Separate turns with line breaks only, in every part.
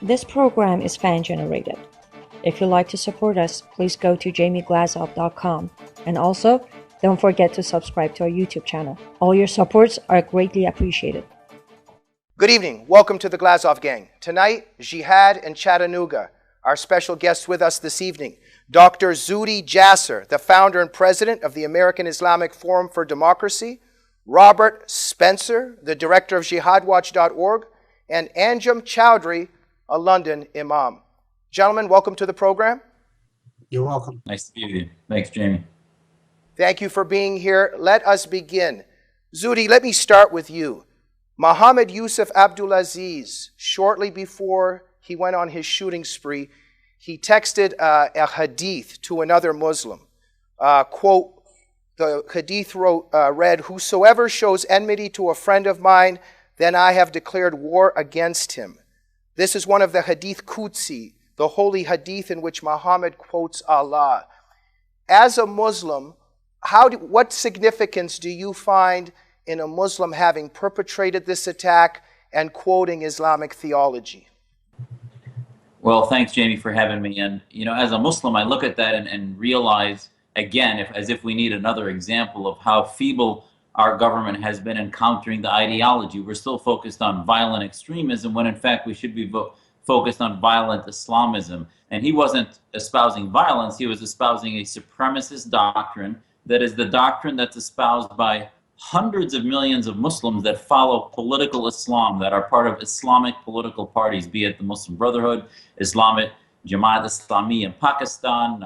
This program is fan-generated. If you'd like to support us, please go to jamieglazov.com. And also, don't forget to subscribe to our YouTube channel. All your supports are greatly appreciated.
Good evening. Welcome to the Glazov Gang. Tonight, Jihad in Chattanooga. Our special guest with us this evening, Dr. Zuhdi Jasser, the founder and president of the American Islamic Forum for Democracy, Robert Spencer, the director of jihadwatch.org, and Anjem Choudary, a London Imam. Gentlemen, welcome to the program.
You're welcome.
Nice to be with you. Thanks, Jamie.
Thank you for being here. Let us begin. Zuhdi, let me start with you. Muhammad Yusuf Abdulaziz, shortly before he went on his shooting spree, he texted a hadith to another Muslim. Quote, the hadith read, "Whosoever shows enmity to a friend of mine, then I have declared war against him." This is one of the hadith Qudsi, the holy hadith in which Muhammad quotes Allah. As a Muslim, what significance do you find in a Muslim having perpetrated this attack and quoting Islamic theology?
Well, thanks, Jamie, for having me. And, you know, as a Muslim, I look at that and realize, again, as if we need another example of how feeble our government has been in countering the ideology. We're still focused on violent extremism when, in fact, we should be focused on violent Islamism. And he wasn't espousing violence. He was espousing a supremacist doctrine that is the doctrine that's espoused by hundreds of millions of Muslims that follow political Islam, that are part of Islamic political parties, be it the Muslim Brotherhood, Islamic Jamaat Islami in Pakistan,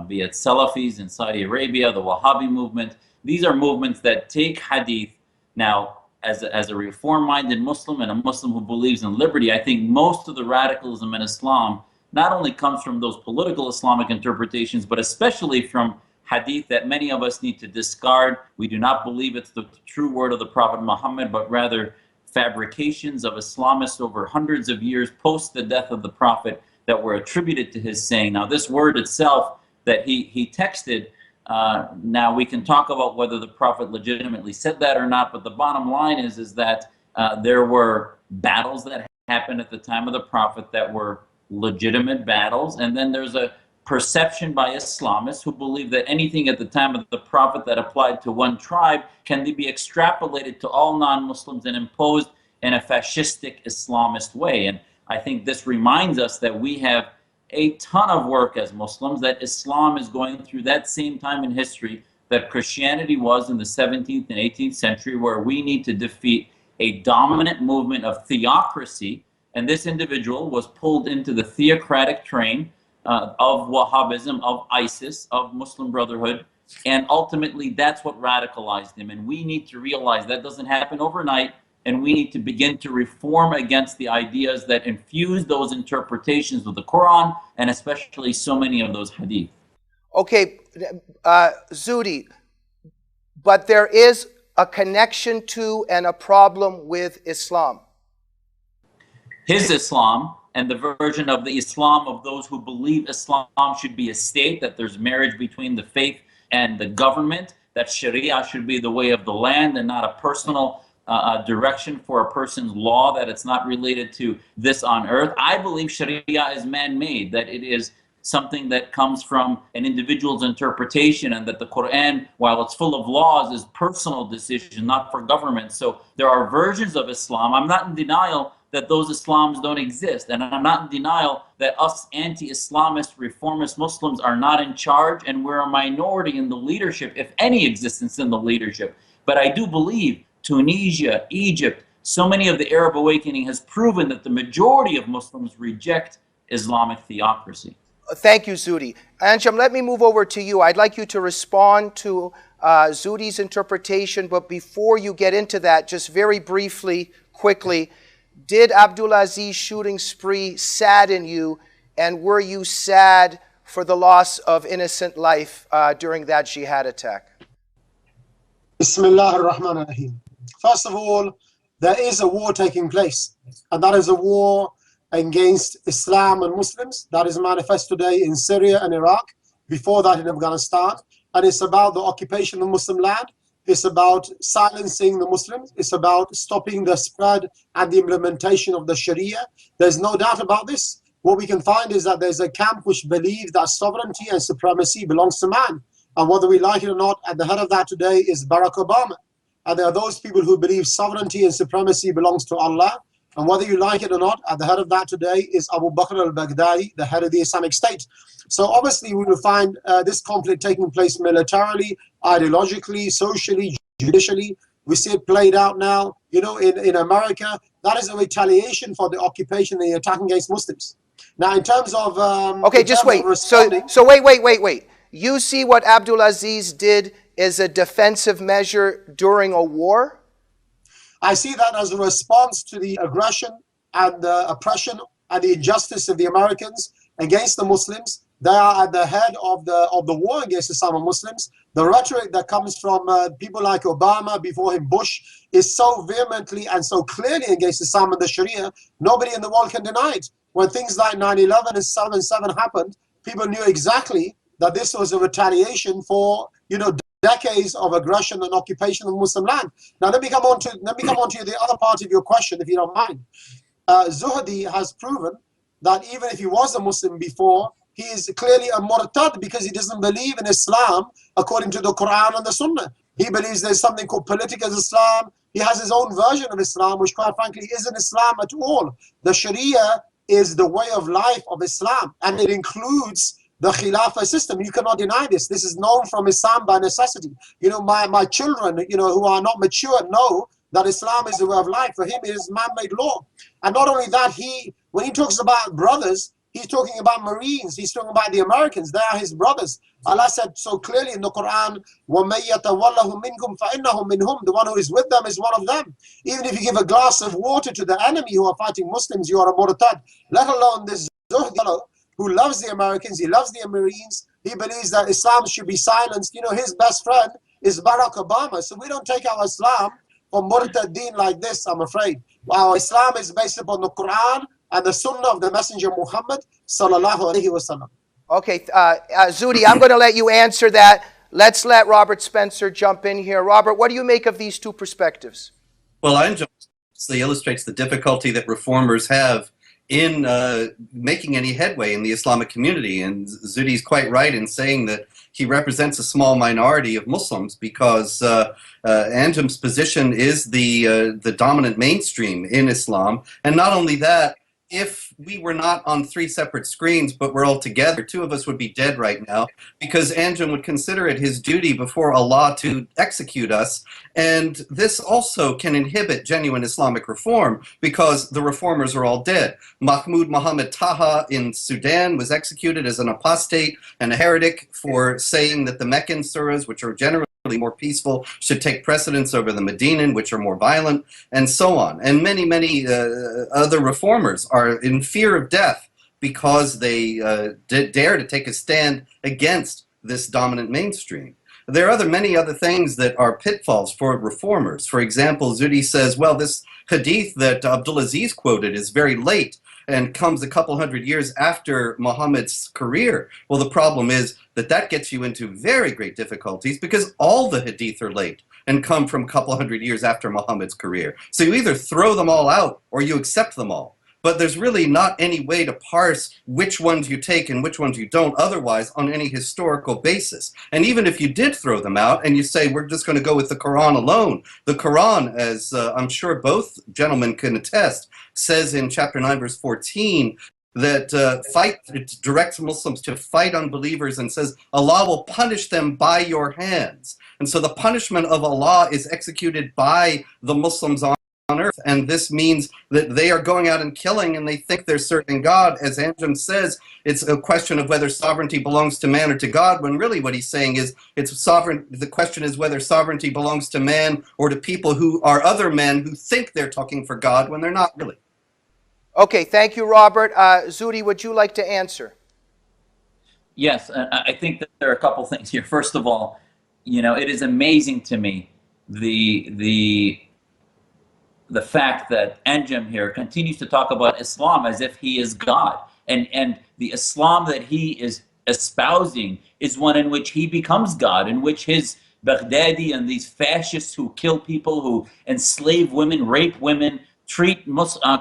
be it Salafis in Saudi Arabia, the Wahhabi movement. These are movements that take hadith. Now, as a reform-minded Muslim and a Muslim who believes in liberty, I think most of the radicalism in Islam not only comes from those political Islamic interpretations, but especially from hadith that many of us need to discard. We do not believe it's the true word of the Prophet Muhammad, but rather fabrications of Islamists over hundreds of years post the death of the Prophet that were attributed to his saying. Now, this word itself that he texted, now we can talk about whether the Prophet legitimately said that or not, but the bottom line is that there were battles that happened at the time of the Prophet that were legitimate battles, and then there's a perception by Islamists who believe that anything at the time of the Prophet that applied to one tribe can be extrapolated to all non-Muslims and imposed in a fascistic Islamist way. And I think this reminds us that we have a ton of work as Muslims, that Islam is going through that same time in history that Christianity was in the 17th and 18th century, where we need to defeat a dominant movement of theocracy. And this individual was pulled into the theocratic train of Wahhabism, of ISIS, of Muslim Brotherhood, and ultimately that's what radicalized him. And we need to realize that doesn't happen overnight, and we need to begin to reform against the ideas that infuse those interpretations of the Quran, and especially so many of those hadith.
Okay, Zuhdi, but there is a connection to and a problem with Islam.
His Islam, and the version of the Islam of those who believe Islam should be a state, that there's marriage between the faith and the government, that Sharia should be the way of the land and not a personal direction for a person's law, that it's not related to this on earth. I believe Sharia is man-made, that it is something that comes from an individual's interpretation, and that the Quran, while it's full of laws, is personal decision, not for government. So there are versions of Islam. I'm not in denial that those Islams don't exist, and I'm not in denial that us anti-Islamist, reformist Muslims are not in charge, and we're a minority in the leadership, if any existence in the leadership. But I do believe Tunisia, Egypt, so many of the Arab awakening has proven that the majority of Muslims reject Islamic theocracy.
Thank you, Zuhdi. Anjem, let me move over to you. I'd like you to respond to Zuhdi's interpretation, but before you get into that, just very briefly, quickly, did Abdulaziz's shooting spree sadden you, and were you sad for the loss of innocent life during that jihad attack?
Bismillah ar-Rahman ar-Rahim. First of all, there is a war taking place, and that is a war against Islam and Muslims that is manifest today in Syria and Iraq, before that in Afghanistan, and it's about the occupation of Muslim land. It's about silencing the Muslims. It's about stopping the spread and the implementation of the Sharia. There's no doubt about this. What we can find is that there's a camp which believes that sovereignty and supremacy belongs to man. And whether we like it or not, at the head of that today is Barack Obama. And there are those people who believe sovereignty and supremacy belongs to Allah. And whether you like it or not, at the head of that today is Abu Bakr al-Baghdadi, the head of the Islamic State. So obviously we will find this conflict taking place militarily, ideologically, socially, judicially. We see it played out now, you know, in America. That is a retaliation for the occupation and the attack against Muslims. Now, in terms of
okay, just wait. So wait. You see what Abdulaziz did as a defensive measure during a war?
I see that as a response to the aggression and the oppression and the injustice of the Americans against the Muslims. They are at the head of the war against Islam and Muslims. The rhetoric that comes from people like Obama, before him Bush, is so vehemently and so clearly against Islam and the Sharia, nobody in the world can deny it. When things like 9/11 and 7/7 happened, people knew exactly that this was a retaliation for, you know, decades of aggression and occupation of Muslim land. Now let me come on to the other part of your question, if you don't mind. Zuhdi has proven that even if he was a Muslim before, he is clearly a murtad because he doesn't believe in Islam according to the Quran and the Sunnah. He believes there's something called political Islam. He has his own version of Islam, which quite frankly isn't Islam at all. The Sharia is the way of life of Islam, and it includes the Khilafah system. You cannot deny this. This is known from Islam by necessity. You know, my children, you know, who are not mature know that Islam is the way of life. For him, it is man-made law. And not only that, when he talks about brothers, he's talking about Marines. He's talking about the Americans. They are his brothers. Allah said so clearly in the Quran, وَمَن يَتَوَلَّهُم مِّنكُمْ فَإِنَّهُ مِنْهُمْ. The one who is with them is one of them. Even if you give a glass of water to the enemy who are fighting Muslims, you are a murtad. Let alone this Zuhdi who loves the Americans, he loves the Marines, he believes that Islam should be silenced. You know, his best friend is Barack Obama. So we don't take our Islam from murtadeen like this, I'm afraid. Our Islam is based upon the Quran and the Sunnah of the Messenger Muhammad sallallahu alaihi wasallam.
Okay, Zuhdi, I'm going to let you answer that. Let's let Robert Spencer jump in here. Robert, what do you make of these two perspectives?
Well, Anjem illustrates the difficulty that reformers have in making any headway in the Islamic community. And Zuhdi is quite right in saying that he represents a small minority of Muslims because Anjem's position is the dominant mainstream in Islam. And not only that, if we were not on 3 separate screens, but we're all together, 2 of us would be dead right now, because Anjem would consider it his duty before Allah to execute us. And this also can inhibit genuine Islamic reform, because the reformers are all dead. Mahmoud Mohammed Taha in Sudan was executed as an apostate and a heretic for saying that the Meccan surahs, which are generally more peaceful, should take precedence over the Medinan, which are more violent, and so on. And many other reformers are in fear of death because they dare to take a stand against this dominant mainstream. There are many other things that are pitfalls for reformers. For example, Zuhdi says, well, this hadith that Abdulaziz quoted is very late and comes a couple hundred years after Muhammad's career. Well, the problem is that gets you into very great difficulties because all the hadith are late and come from a couple hundred years after Muhammad's career. So you either throw them all out or you accept them all. But there's really not any way to parse which ones you take and which ones you don't otherwise on any historical basis. And even if you did throw them out and you say, we're just going to go with the Quran alone, the Quran, as I'm sure both gentlemen can attest, says in chapter 9, verse 14, that it directs Muslims to fight unbelievers and says, Allah will punish them by your hands. And so the punishment of Allah is executed by the Muslims on earth, and this means that they are going out and killing, and they think they're serving God. As Anjem says, it's a question of whether sovereignty belongs to man or to God, when really what he's saying is the question is whether sovereignty belongs to man or to people who are other men who think they're talking for God when they're not really.
Okay, thank you, Robert. Zuhdi, would you like to answer?
Yes, I think that there are a couple things here. First of all, you know, it is amazing to me the fact that Anjem here continues to talk about Islam as if he is God. And the Islam that he is espousing is one in which he becomes God, in which his Baghdadi and these fascists who kill people, who enslave women, rape women, treat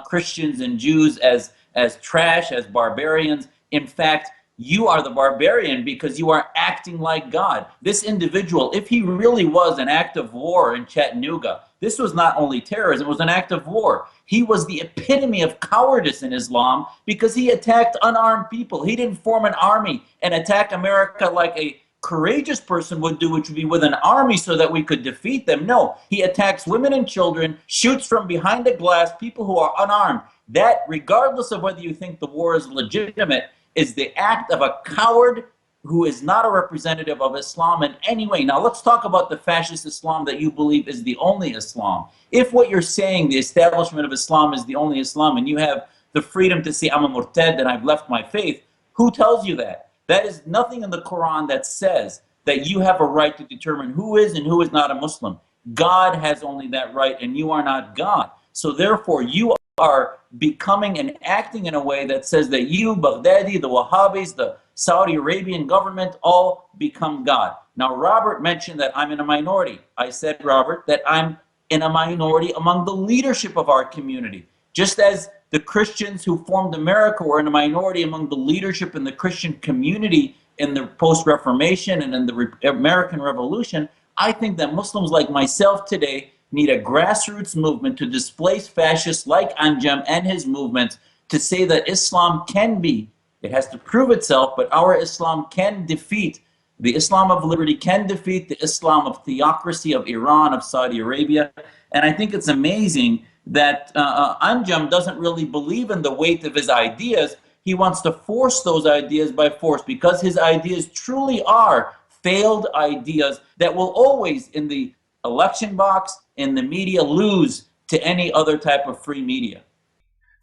Christians and Jews as trash, as barbarians. In fact, you are the barbarian because you are acting like God. This individual, if he really was an act of war in Chattanooga, this was not only terrorism, it was an act of war. He was the epitome of cowardice in Islam because he attacked unarmed people. He didn't form an army and attack America like a courageous person would do, which would be with an army so that we could defeat them. No, he attacks women and children, shoots from behind a glass, people who are unarmed. That, regardless of whether you think the war is legitimate, is the act of a coward who is not a representative of Islam in any way. Now let's talk about the fascist Islam that you believe is the only Islam. If what you're saying, the establishment of Islam, is the only Islam, and you have the freedom to say I'm a murtad and I've left my faith, who tells you that? That is nothing in the Quran that says that you have a right to determine who is and who is not a Muslim. God has only that right, and you are not God. So therefore, you are becoming and acting in a way that says that you, Baghdadi, the Wahhabis, the Saudi Arabian government, all become God. Now, Robert mentioned that I'm in a minority. I said, Robert, that I'm in a minority among the leadership of our community. Just as the Christians who formed America were in a minority among the leadership in the Christian community in the post-Reformation and in the American Revolution, I think that Muslims like myself today need a grassroots movement to displace fascists like Anjem and his movement, to say that Islam can be, it has to prove itself, but our Islam can defeat, the Islam of liberty can defeat the Islam of theocracy of Iran, of Saudi Arabia. And I think it's amazing that Anjem doesn't really believe in the weight of his ideas. He wants to force those ideas by force, because his ideas truly are failed ideas that will always, in the election box, in the media, lose to any other type of free media.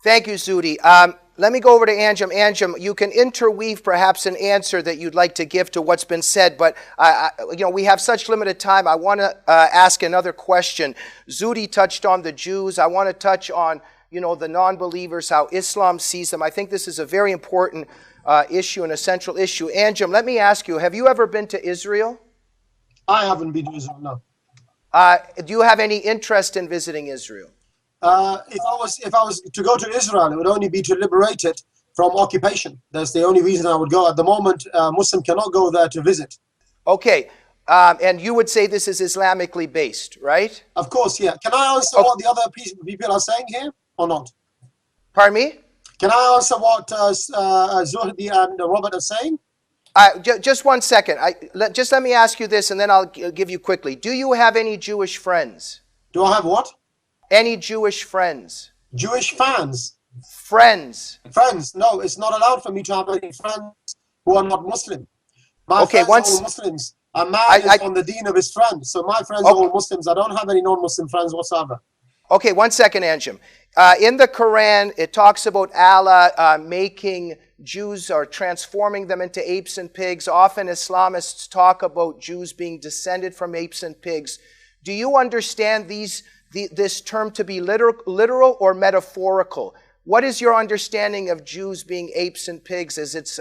Thank you, Zudi. Let me go over to Anjem. Anjem, you can interweave perhaps an answer that you'd like to give to what's been said, but we have such limited time. I want to ask another question. Zudi touched on the Jews. I want to touch on, the non-believers, how Islam sees them. I think this is a very important issue and a central issue. Anjem, let me ask you, have you ever been to Israel?
I haven't been to Israel, no.
Do you have any interest in visiting Israel?
If I was to go to Israel, it would only be to liberate it from occupation. That's the only reason I would go. At the moment, Muslim cannot go there to visit.
Okay, and you would say this is Islamically based, right?
Of course, yeah. Can I answer what the other people are saying here, or not?
Pardon me?
Can I answer what Zuhdi and Robert are saying?
Just one second. Just let me ask you this, and then I'll give you quickly. Do you have any Jewish friends?
Do I have what?
Any Jewish friends?
Jewish fans?
Friends.
Friends? No, it's not allowed for me to have any friends who are not Muslim. My friends are all Muslims. A man is on the deen of his friends. So my friends are all Muslims. I don't have any non-Muslim friends whatsoever.
Okay, one second, Anjem. In the Quran, it talks about Allah making Jews or transforming them into apes and pigs. Often Islamists talk about Jews being descended from apes and pigs. Do you understand this term to be literal or metaphorical? What is your understanding of Jews being apes and pigs as it's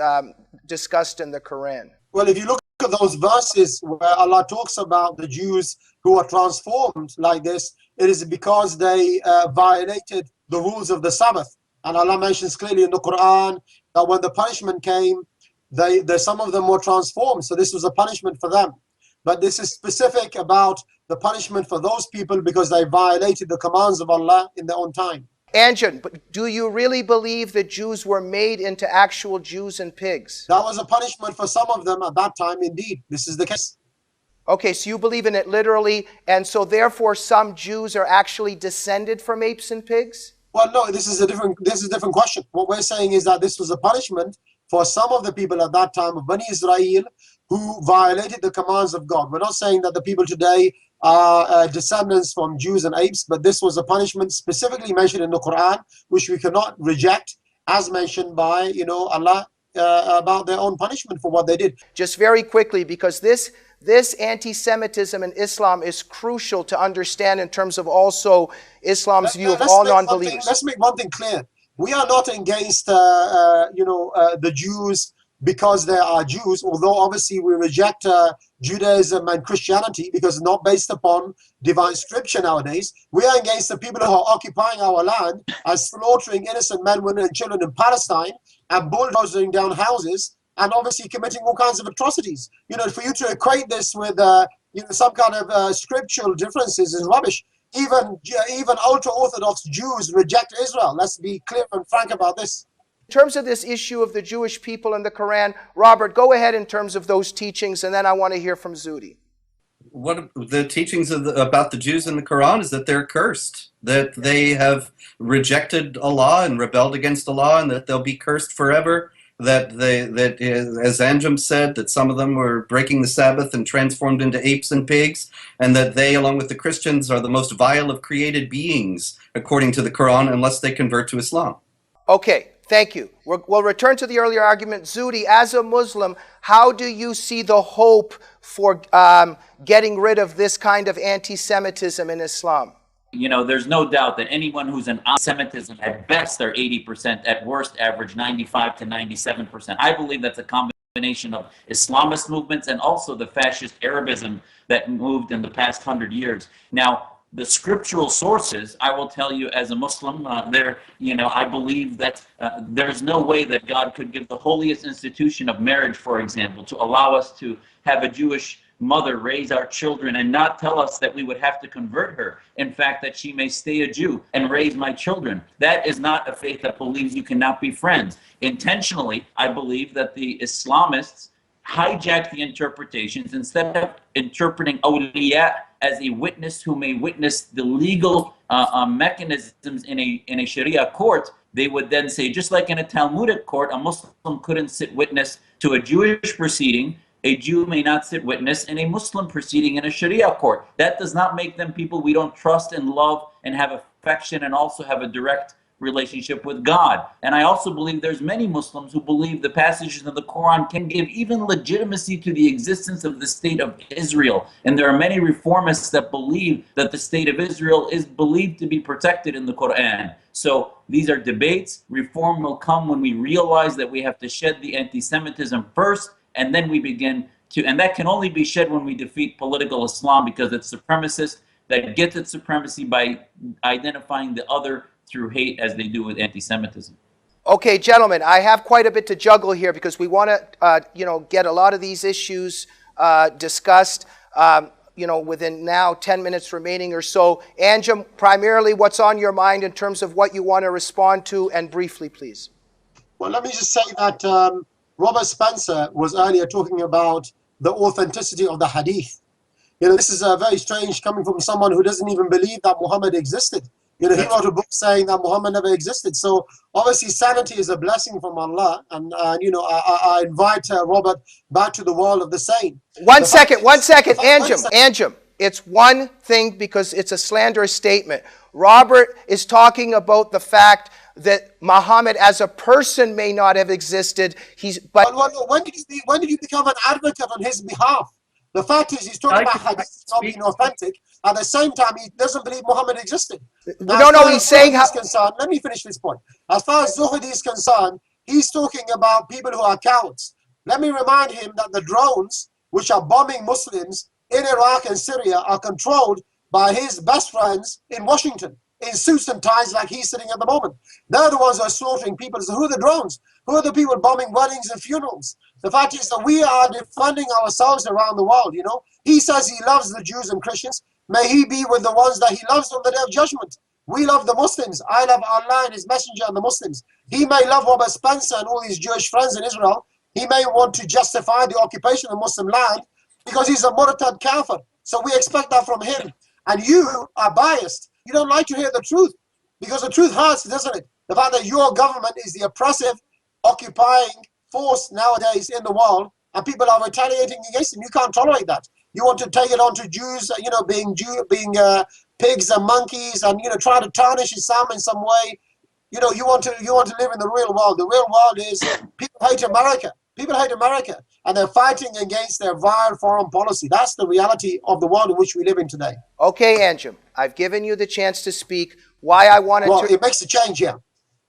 discussed in the Quran?
Well, if you look at those verses where Allah talks about the Jews who are transformed like this, it is because they violated the rules of the Sabbath. And Allah mentions clearly in the Quran that when the punishment came, some of them were transformed. So this was a punishment for them. But this is specific about the punishment for those people because they violated the commands of Allah in their own time.
Anjem, but do you really believe that Jews were made into actual Jews and pigs?
That was a punishment for some of them at that time, indeed. This is the case.
Okay, so you believe in it literally, and so therefore some Jews are actually descended from apes and pigs?
Well, no, this is a different question. What we're saying is that this was a punishment for some of the people at that time of Bani Israel who violated the commands of God. We're not saying that the people today are descendants from Jews and apes, but this was a punishment specifically mentioned in the Quran, which we cannot reject, as mentioned by Allah about their own punishment for what they did.
Just very quickly, because this anti-Semitism in Islam is crucial to understand in terms of also Islam's view of all non-believers.
Let's make one thing clear. We are not against the Jews because they are Jews, although obviously we reject Judaism and Christianity because it's not based upon divine scripture nowadays. We are against the people who are occupying our land and slaughtering innocent men, women, and children in Palestine and bulldozing down houses and obviously committing all kinds of atrocities. You know, for you to equate this with some kind of scriptural differences is rubbish. Even ultra-Orthodox Jews reject Israel. Let's be clear and frank about this.
In terms of this issue of the Jewish people and the Quran, Robert, go ahead in terms of those teachings, and then I want to hear from Zuhdi.
What the teachings about the Jews in the Quran is that they're cursed, that they have rejected Allah and rebelled against Allah, and that they'll be cursed forever. That as Anjem said, that some of them were breaking the Sabbath and transformed into apes and pigs, and that they, along with the Christians, are the most vile of created beings, according to the Quran, unless they convert to Islam.
Okay, thank you. We'll return to the earlier argument. Zuhdi, as a Muslim, how do you see the hope for getting rid of this kind of anti-Semitism in Islam?
You know, there's no doubt that anyone who's an anti-Semitism, at best, they're 80%, at worst, average 95 to 97%. I believe that's a combination of Islamist movements and also the fascist Arabism that moved in the past 100 years. Now, the scriptural sources, I will tell you as a Muslim, I believe that there's no way that God could give the holiest institution of marriage, for example, to allow us to have a Jewish mother raise our children and not tell us that we would have to convert her. In fact, that she may stay a Jew and raise my children. That is not a faith that believes you cannot be friends. Intentionally, I believe that the Islamists hijack the interpretations. Instead of interpreting awliya as a witness who may witness the legal mechanisms in a Sharia court, they would then say, just like in a Talmudic court, a Muslim couldn't sit witness to a Jewish proceeding, a Jew may not sit witness in a Muslim proceeding in a Sharia court. That does not make them people we don't trust and love and have affection and also have a direct relationship with God. And I also believe there's many Muslims who believe the passages of the Quran can give even legitimacy to the existence of the state of Israel. And there are many reformists that believe that the state of Israel is believed to be protected in the Quran. So these are debates. Reform will come when we realize that we have to shed the anti-Semitism first, and then we begin to, and that can only be shed when we defeat political Islam, because it's supremacist that gets its supremacy by identifying the other through hate, as they do with anti-Semitism.
Okay, gentlemen, I have quite a bit to juggle here because we want to, get a lot of these issues discussed, within now 10 minutes remaining or so. Anjem, primarily what's on your mind in terms of what you want to respond to, and briefly, please.
Well, let me just say that Robert Spencer was earlier talking about the authenticity of the hadith. This is very strange coming from someone who doesn't even believe that Muhammad existed. He wrote a book saying that Muhammad never existed. So obviously sanity is a blessing from Allah. And, I invite Robert back to the world of the sane.
One second, Anjem. It's one thing because it's a slanderous statement. Robert is talking about the fact that Muhammad as a person may not have existed.
When did you become an advocate on his behalf? The fact is, he's talking about hadith not being authentic. At the same time, he doesn't believe Muhammad existed.
No, he's saying how...
Let me finish this point. As far as Zuhdi is concerned, he's talking about people who are cowards. Let me remind him that the drones, which are bombing Muslims in Iraq and Syria, are controlled by his best friends in Washington, in suits and ties like he's sitting at the moment. They're the ones who are slaughtering people. So who are the drones? Who are the people bombing weddings and funerals? The fact is that we are defending ourselves around the world, He says he loves the Jews and Christians. May he be with the ones that he loves on the day of judgment. We love the Muslims. I love Allah and his messenger and the Muslims. He may love Robert Spencer and all his Jewish friends in Israel. He may want to justify the occupation of Muslim land because he's a murtad kafir. So we expect that from him. And you are biased. You don't like to hear the truth because the truth hurts, doesn't it? The fact that your government is the oppressive, occupying force nowadays in the world, and people are retaliating against them. You can't tolerate that. You want to take it on to Jews, being pigs and monkeys, and try to tarnish Islam in some way. You want to live in the real world. The real world is people hate America. People hate America, and they're fighting against their vile foreign policy. That's the reality of the world in which we live in today.
Okay, Anjem, I've given you the chance to speak. It makes
a change here.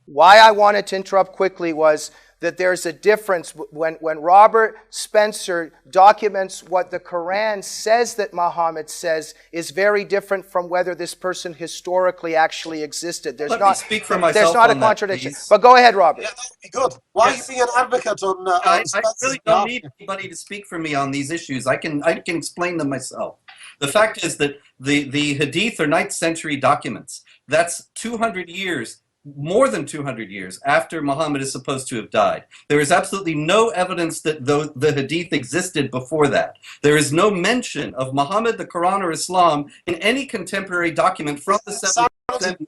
Why I wanted to interrupt quickly was that there's a difference when Robert Spencer documents what the Quran says that Muhammad says is very different from whether this person historically actually existed. There's not a contradiction. But go ahead, Robert.
Yeah, that would be good. Why are you being an advocate on
I
Spencer's
really don't
behalf?
need anybody to speak for me on these issues. I can explain them myself. The fact is that the Hadith are 9th century documents. That's 200 years, more than 200 years after Muhammad is supposed to have died. There is absolutely no evidence that the Hadith existed before that. There is no mention of Muhammad, the Quran, or Islam in any contemporary document from the 7th century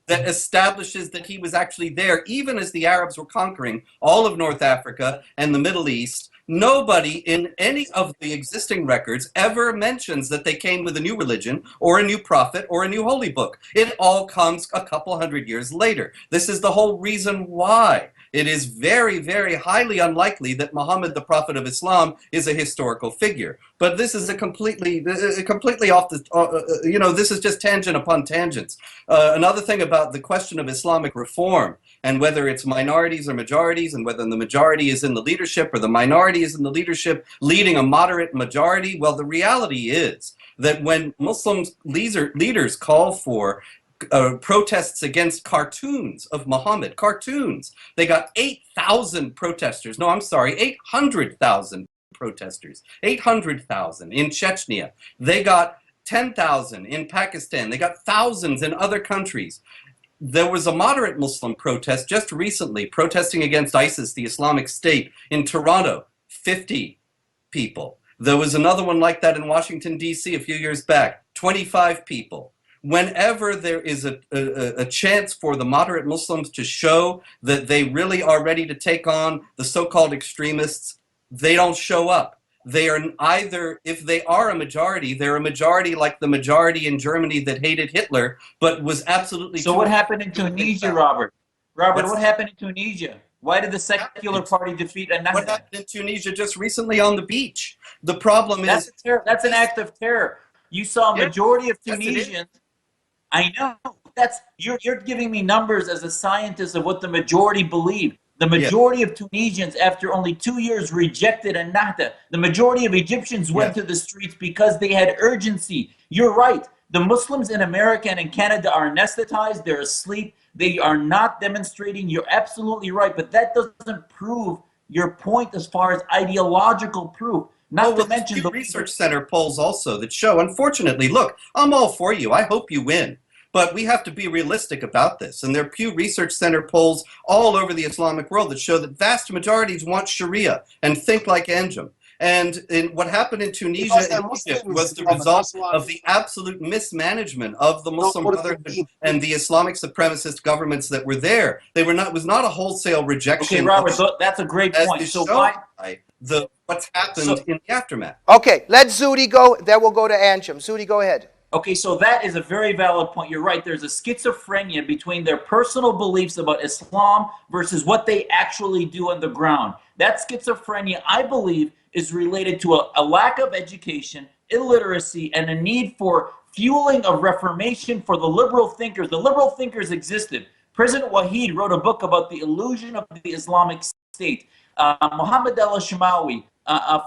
that establishes that he was actually there, even as the Arabs were conquering all of North Africa and the Middle East. Nobody in any of the existing records ever mentions that they came with a new religion or a new prophet or a new holy book. It all comes a couple hundred years later. This is the whole reason why it is very, very highly unlikely that Muhammad, the prophet of Islam, is a historical figure. But this is a completely off the, this is just tangent upon tangents. Another thing about the question of Islamic reform and whether it's minorities or majorities and whether the majority is in the leadership or the minority is in the leadership leading a moderate majority, well, the reality is that when Muslim leaders call for protests against cartoons of Muhammad, cartoons, they got 8,000 protesters. No, I'm sorry, 800,000 protesters, 800,000 in Chechnya. They got 10,000 in Pakistan. They got thousands in other countries. There was a moderate Muslim protest just recently protesting against ISIS, the Islamic State, in Toronto, 50 people. There was another one like that in Washington, D.C. a few years back, 25 people. Whenever there is a chance for the moderate Muslims to show that they really are ready to take on the so-called extremists, they don't show up. They are either, if they are a majority, they're a majority like the majority in Germany that hated Hitler, but was absolutely...
So what happened in Tunisia, Robert? What happened in Tunisia? Why did the secular party defeat Ennahda?
What happened in Tunisia just recently on the beach? The problem is...
That's an act of terror. You saw a majority of Tunisians... I know. You're giving me numbers as a scientist of what the majority believe. The majority of Tunisians, after only 2 years, rejected Ennahda. The majority of Egyptians went to the streets because they had urgency. You're right. The Muslims in America and in Canada are anesthetized. They're asleep. They are not demonstrating. You're absolutely right. But that doesn't prove your point as far as ideological proof. Not to mention the
Research Center polls also that show, unfortunately, look, I'm all for you. I hope you win. But we have to be realistic about this. And there are Pew Research Center polls all over the Islamic world that show that vast majorities want Sharia and think like Anjem. And what happened in Tunisia and Egypt was the result of the absolute mismanagement of the Muslim Brotherhood and the Islamic supremacist governments that were there. It was not a wholesale rejection.
Okay, Robert, that's a great point. So why
what's happened in the aftermath?
Okay, let Zuhdi go. Then we'll go to Anjem. Zuhdi, go ahead.
Okay, so that is a very valid point. You're right. There's a schizophrenia between their personal beliefs about Islam versus what they actually do on the ground. That schizophrenia, I believe, is related to a lack of education, illiteracy, and a need for fueling of reformation for the liberal thinkers. The liberal thinkers existed. President Wahid wrote a book about the illusion of the Islamic State. Muhammad al-Shamawi,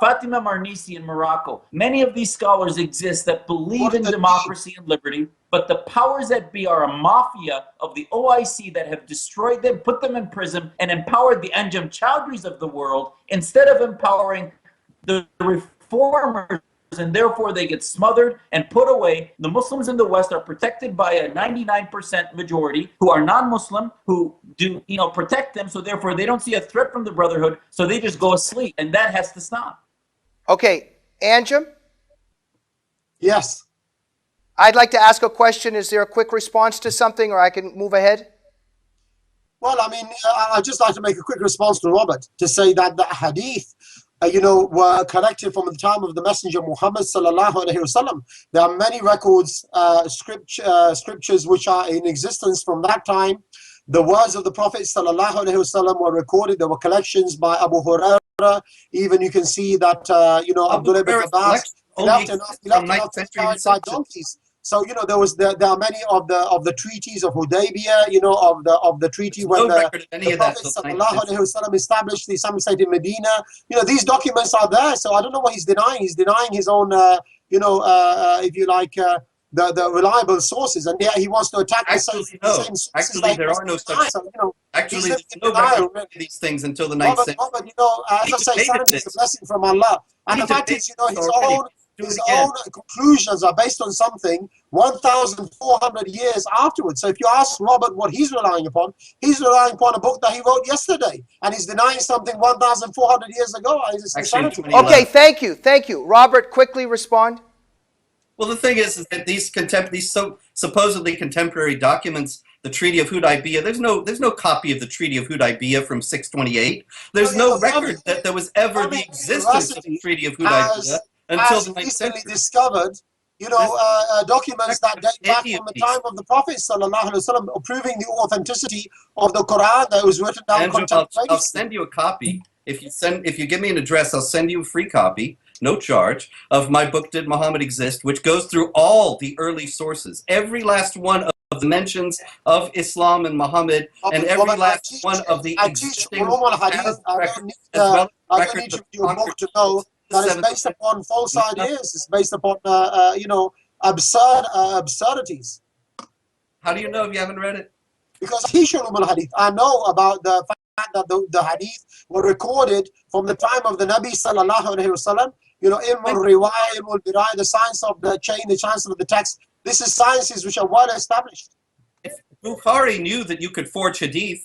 Fatima Marnisi in Morocco. Many of these scholars exist that believe in democracy and liberty, but the powers that be are a mafia of the OIC that have destroyed them, put them in prison, and empowered the Anjem Choudharys of the world instead of empowering the reformers, and therefore they get smothered and put away. The Muslims in the West are protected by a 99% majority who are non-Muslim, who do protect them, so therefore they don't see a threat from the Brotherhood, so they just go asleep, and that has to stop.
Okay, Anjem?
Yes.
I'd like to ask a question. Is there a quick response to something, or I can move ahead?
Well, I mean, I'd just like to make a quick response to Robert to say that the hadith were collected from the time of the Messenger Muhammad sallallahu alaihi wasallam. There are many records, scriptures which are in existence from that time. The words of the Prophet sallallahu alaihi wasallam were recorded. There were collections by Abu Huraira. Even you can see that Abdullah ibn Abbas, he left enough carried by donkeys. So there are many of the treaties of Hudaybiyah, of the treaty when
no record of any
the
of that
Prophet
till the
sallallahu
19th
alaihi wasallam established the Islamic State in Medina. These documents are there. So I don't know what he's denying. He's denying his own, if you like, the reliable sources, and yeah, he wants to attack the same sources.
Actually, there are no such.
So,
Actually,
he's
there's no
denial,
record of these things until the 9th
Robert,
century.
as I say, sanity is a blessing from Allah. And the fact is, his own conclusions are based on something 1,400 years afterwards. So if you ask Robert what he's relying upon a book that he wrote yesterday, and he's denying something 1,400 years ago.
Okay, thank you. Robert, quickly respond.
Well, the thing is that these supposedly contemporary documents, the Treaty of Hudaybiyah, there's no copy of the Treaty of Hudaybiyah from 628. There's no record that there was ever the existence of the Treaty of Hudaybiyah until the 9th century.
Discovered, documents that date back from the time of the Prophet sallallahu alaihi wasallam, proving the authenticity of the Quran that was written down.
Andrew, I'll send you a copy. If you give me an address, I'll send you a free copy, no charge, of my book, Did Muhammad Exist?, which goes through all the early sources, every last one of the mentions of Islam and Muhammad, and every last one of the existing records, as well as records of
your book to know that it's based upon false ideas. It's based upon absurdities.
How do you know if you haven't read it?
Because I know about the fact that the hadith were recorded from the time of the Nabi sallallahu alaihi wasallam. Ilmul riwayah, ilmul dirayah, the science of the chain, the science of the text. This is sciences which are well established.
If Bukhari knew that you could forge hadith,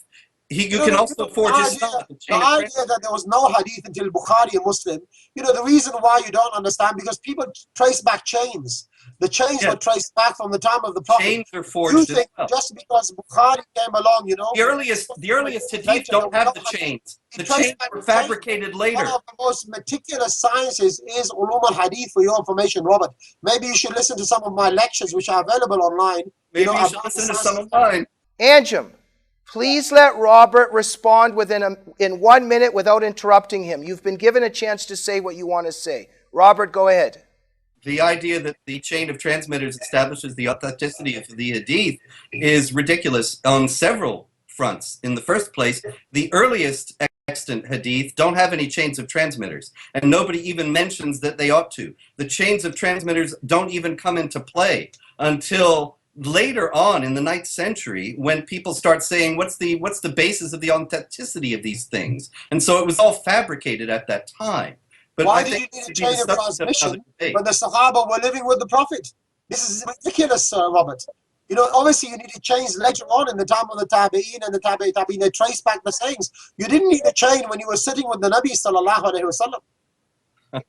you can also forge Islam.
The idea that there was no hadith until Bukhari a Muslim, the reason why you don't understand, because people trace back chains. The chains were traced back from the time of the Prophet.
Chains are forged.
You think just because Bukhari came along,
the earliest hadith don't have the chains. The chains were fabricated later.
One of the most meticulous sciences is ulum al-hadith, for your information, Robert. Maybe you should listen to some of my lectures, which are available online.
Maybe you should listen to some of mine.
Anjem, please let Robert respond in 1 minute without interrupting him. You've been given a chance to say what you want to say. Robert, go ahead.
The idea that the chain of transmitters establishes the authenticity of the hadith is ridiculous on several fronts. In the first place, the earliest extant hadith don't have any chains of transmitters, and nobody even mentions that they ought to. The chains of transmitters don't even come into play until later on in the 9th century, when people start saying, what's the basis of the authenticity of these things? And so it was all fabricated at that time. But
why did you need a chain of transmission when the Sahaba were living with the Prophet? This is ridiculous, Robert. Obviously you need to change later on in the time of the Tabi'een and the Tabi'een. They trace back the sayings. You didn't need a chain when you were sitting with the Nabi sallallahu alaihi wasallam.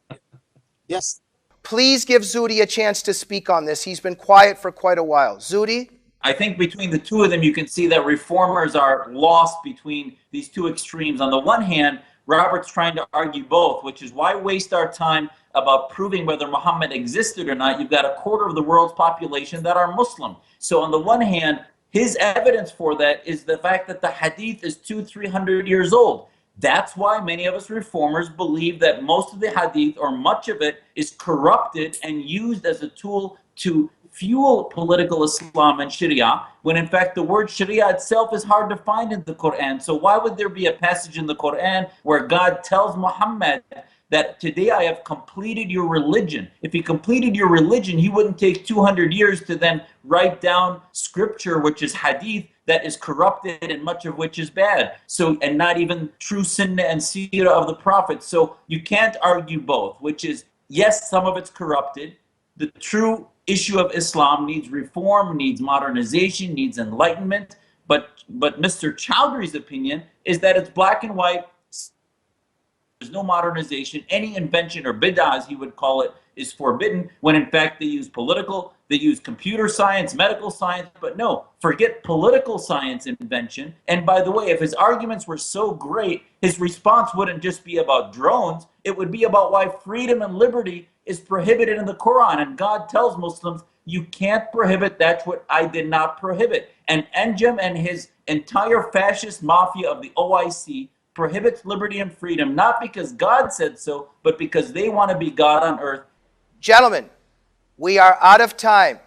Yes.
Please give Zuhdi a chance to speak on this. He's been quiet for quite a while. Zuhdi?
I think between the two of them, you can see that reformers are lost between these two extremes. On the one hand, Robert's trying to argue both, which is why waste our time about proving whether Muhammad existed or not. You've got a quarter of the world's population that are Muslim. So on the one hand, his evidence for that is the fact that the hadith is 200-300 years old. That's why many of us reformers believe that most of the hadith, or much of it, is corrupted and used as a tool to fuel political Islam and Sharia, when in fact the word Sharia itself is hard to find in the Quran. So why would there be a passage in the Quran where God tells Muhammad that today I have completed your religion? If he completed your religion, he wouldn't take 200 years to then write down scripture, which is hadith, that is corrupted and much of which is bad. So, and not even true sunnah and seerah of the Prophet. So you can't argue both, which is, yes, some of it's corrupted. The true issue of Islam needs reform, needs modernization, needs enlightenment. But Mr. Choudhary's opinion is that it's black and white. There's no modernization. Any invention, or bid'ah as he would call it, is forbidden, when in fact they use they use computer science, medical science. But no, forget political science invention. And by the way, if his arguments were so great, his response wouldn't just be about drones. It would be about why freedom and liberty is prohibited in the Quran. And God tells Muslims, you can't prohibit that what I did not prohibit. And Anjem and his entire fascist mafia of the OIC prohibits liberty and freedom, not because God said so, but because they want to be God on earth.
Gentlemen, we are out of time.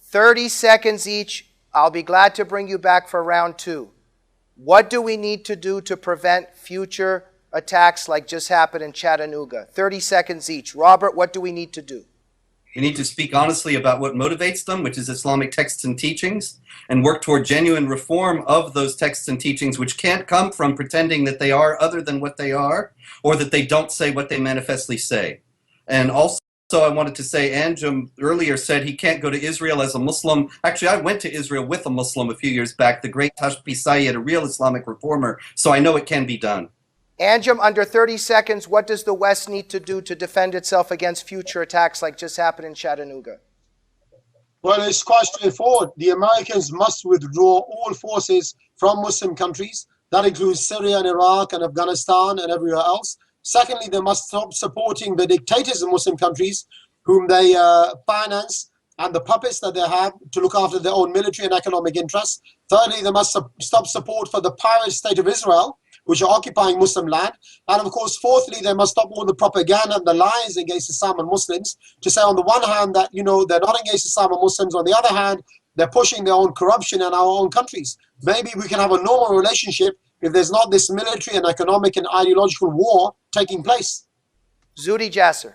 30 seconds each. I'll be glad to bring you back for round 2. What do we need to do to prevent future attacks like just happened in Chattanooga? 30 seconds each. Robert, what do we need to do?
We need to speak honestly about what motivates them, which is Islamic texts and teachings, and work toward genuine reform of those texts and teachings, which can't come from pretending that they are other than what they are, or that they don't say what they manifestly say. And also, I wanted to say, Anjem earlier said he can't go to Israel as a Muslim. Actually, I went to Israel with a Muslim a few years back, the great Tashbi Sayyid, a real Islamic reformer, so I know it can be done.
Anjem, under 30 seconds, what does the West need to do to defend itself against future attacks like just happened in Chattanooga?
Well, it's quite straightforward. The Americans must withdraw all forces from Muslim countries. That includes Syria and Iraq and Afghanistan and everywhere else. Secondly, they must stop supporting the dictators in Muslim countries whom they finance and the puppets that they have to look after their own military and economic interests. Thirdly, they must stop support for the pirate state of Israel, which are occupying Muslim land. And of course, fourthly, they must stop all the propaganda and the lies against Islam and Muslims to say on the one hand that, you know, they're not against Islam and Muslims. On the other hand, they're pushing their own corruption in our own countries. Maybe we can have a normal relationship if there's not this military and economic and ideological war taking place.
Zuhdi Jasser.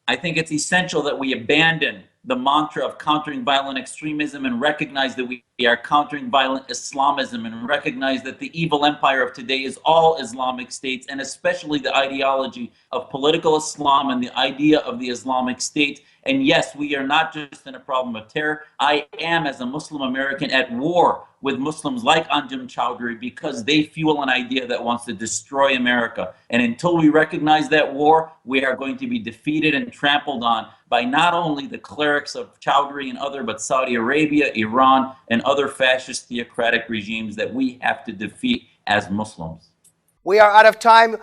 I think it's essential that we abandon the mantra of countering violent extremism and recognize that we are countering violent Islamism, and recognize that the evil empire of today is all Islamic states, and especially the ideology of political Islam and the idea of the Islamic State. And yes, we are not just in a problem of terror. I am, as a Muslim American, at war with Muslims like Anjem Choudary because they fuel an idea that wants to destroy America. And until we recognize that war, we are going to be defeated and trampled on by not only the clerics of Choudary and other, but Saudi Arabia, Iran, and other fascist theocratic regimes that we have to defeat as Muslims.
We are out of time.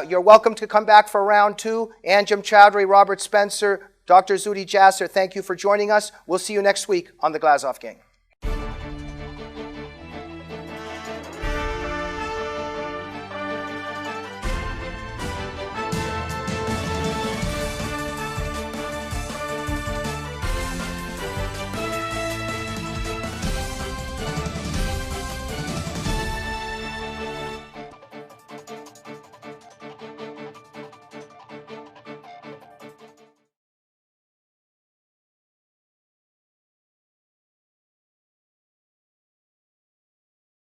You're welcome to come back for round 2. Anjem Choudary, Robert Spencer, Dr. Zuhdi Jasser, thank you for joining us. We'll see you next week on the Glazov Gang.